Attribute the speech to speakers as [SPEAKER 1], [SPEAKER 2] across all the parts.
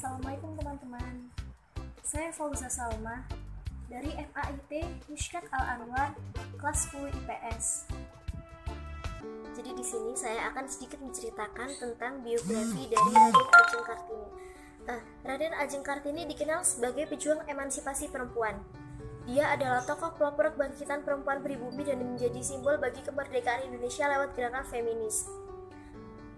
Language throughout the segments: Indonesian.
[SPEAKER 1] Assalamualaikum teman-teman. Saya Fauza Salma dari FAIT Mushkat Al-Anwar kelas 10 IPS.
[SPEAKER 2] Jadi di sini saya akan sedikit menceritakan tentang biografi dari Raden Ajeng Kartini. Raden Ajeng Kartini dikenal sebagai pejuang emansipasi perempuan. Dia adalah tokoh pelopor kebangkitan perempuan pribumi dan menjadi simbol bagi kemerdekaan Indonesia lewat gerakan feminis.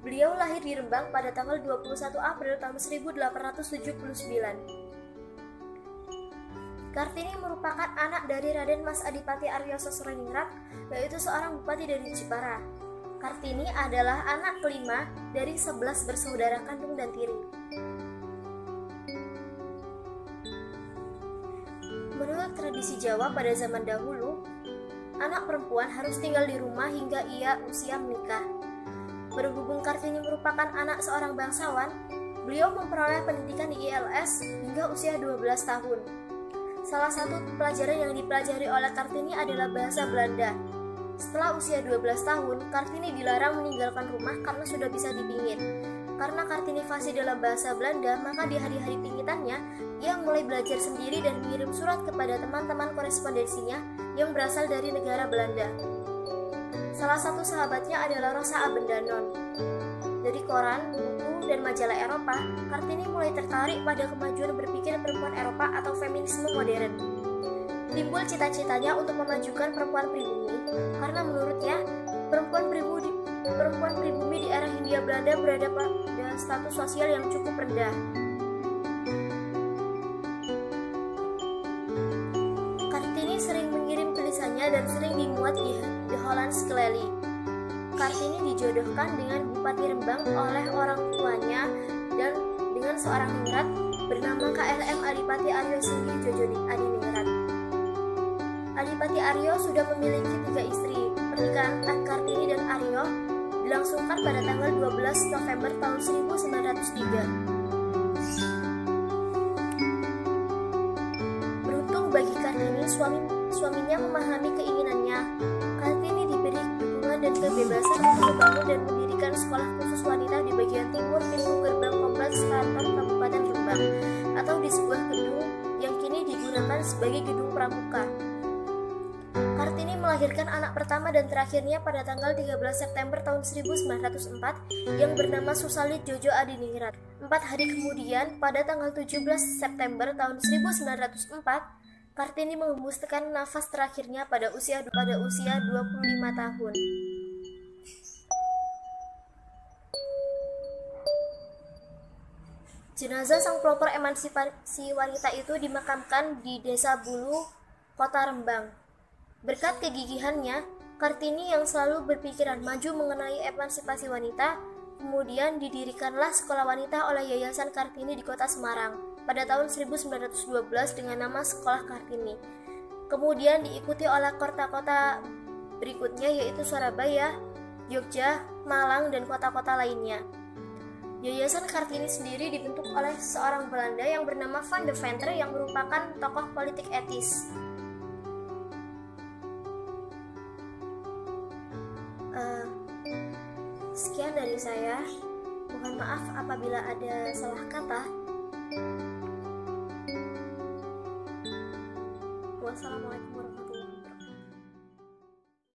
[SPEAKER 2] Beliau lahir di Rembang pada tanggal 21 April tahun 1879. Kartini merupakan anak dari Raden Mas Adipati Aryo Sosroningrat, yaitu seorang bupati dari Jepara. Kartini adalah anak kelima dari 11 bersaudara kandung dan tiri. Menurut tradisi Jawa pada zaman dahulu, anak perempuan harus tinggal di rumah hingga ia usia menikah. Berhubung Kartini merupakan anak seorang bangsawan, beliau memperoleh pendidikan di ILS hingga usia 12 tahun. Salah satu pelajaran yang dipelajari oleh Kartini adalah bahasa Belanda. Setelah usia 12 tahun, Kartini dilarang meninggalkan rumah karena sudah bisa dipingit. Karena Kartini fasih dalam bahasa Belanda, maka di hari-hari pingitannya, ia mulai belajar sendiri dan mengirim surat kepada teman-teman korespondensinya yang berasal dari negara Belanda. Salah satu sahabatnya adalah Rosa Abendanon. Dari koran, buku, dan majalah Eropa, Kartini mulai tertarik pada kemajuan berpikir perempuan Eropa atau feminisme modern. Timbul cita-citanya untuk memajukan perempuan pribumi, karena menurutnya perempuan pribumi di era Hindia Belanda berada pada status sosial yang cukup rendah. Kartini sering mengirim tulisannya dan sering dimuat di The Hollands Clary. Kartini dijodohkan dengan Bupati Rembang oleh orang tuanya dan dengan seorang ningrat bernama KLM Adipati Aryo Singgi Jojodi Adiningrat. Adipati Aryo sudah memiliki 3 istri. Pernikahan Kartini dan Aryo dilangsungkan pada tanggal 12 November tahun 1903. Beruntung bagi Kartini, suaminya memahami keinginannya. Kartini diberi dukungan dan kebebasan untuk membangun dan mendirikan sekolah khusus wanita di bagian timur pintu gerbang kompleks Keraton Kabupaten Rembang, atau di sebuah gedung yang kini digunakan sebagai gedung pramuka. Kartini melahirkan anak pertama dan terakhirnya pada tanggal 13 September tahun 1904 yang bernama Susalit Jojo Adiningrat. 4 hari kemudian, pada tanggal 17 September tahun 1904, Kartini menghembuskan nafas terakhirnya pada usia 25 tahun. Jenazah sang pelopor emansipasi wanita itu dimakamkan di Desa Bulu, Kota Rembang. Berkat kegigihannya, Kartini yang selalu berpikiran maju mengenai emansipasi wanita, kemudian didirikanlah sekolah wanita oleh Yayasan Kartini di Kota Semarang pada tahun 1912 dengan nama Sekolah Kartini. Kemudian diikuti oleh kota-kota berikutnya yaitu Surabaya, Jogja, Malang, dan kota-kota lainnya. Yayasan Kartini sendiri dibentuk oleh seorang Belanda yang bernama Van de Venter yang merupakan tokoh politik etis. Sekian dari saya. Mohon maaf apabila ada salah kata.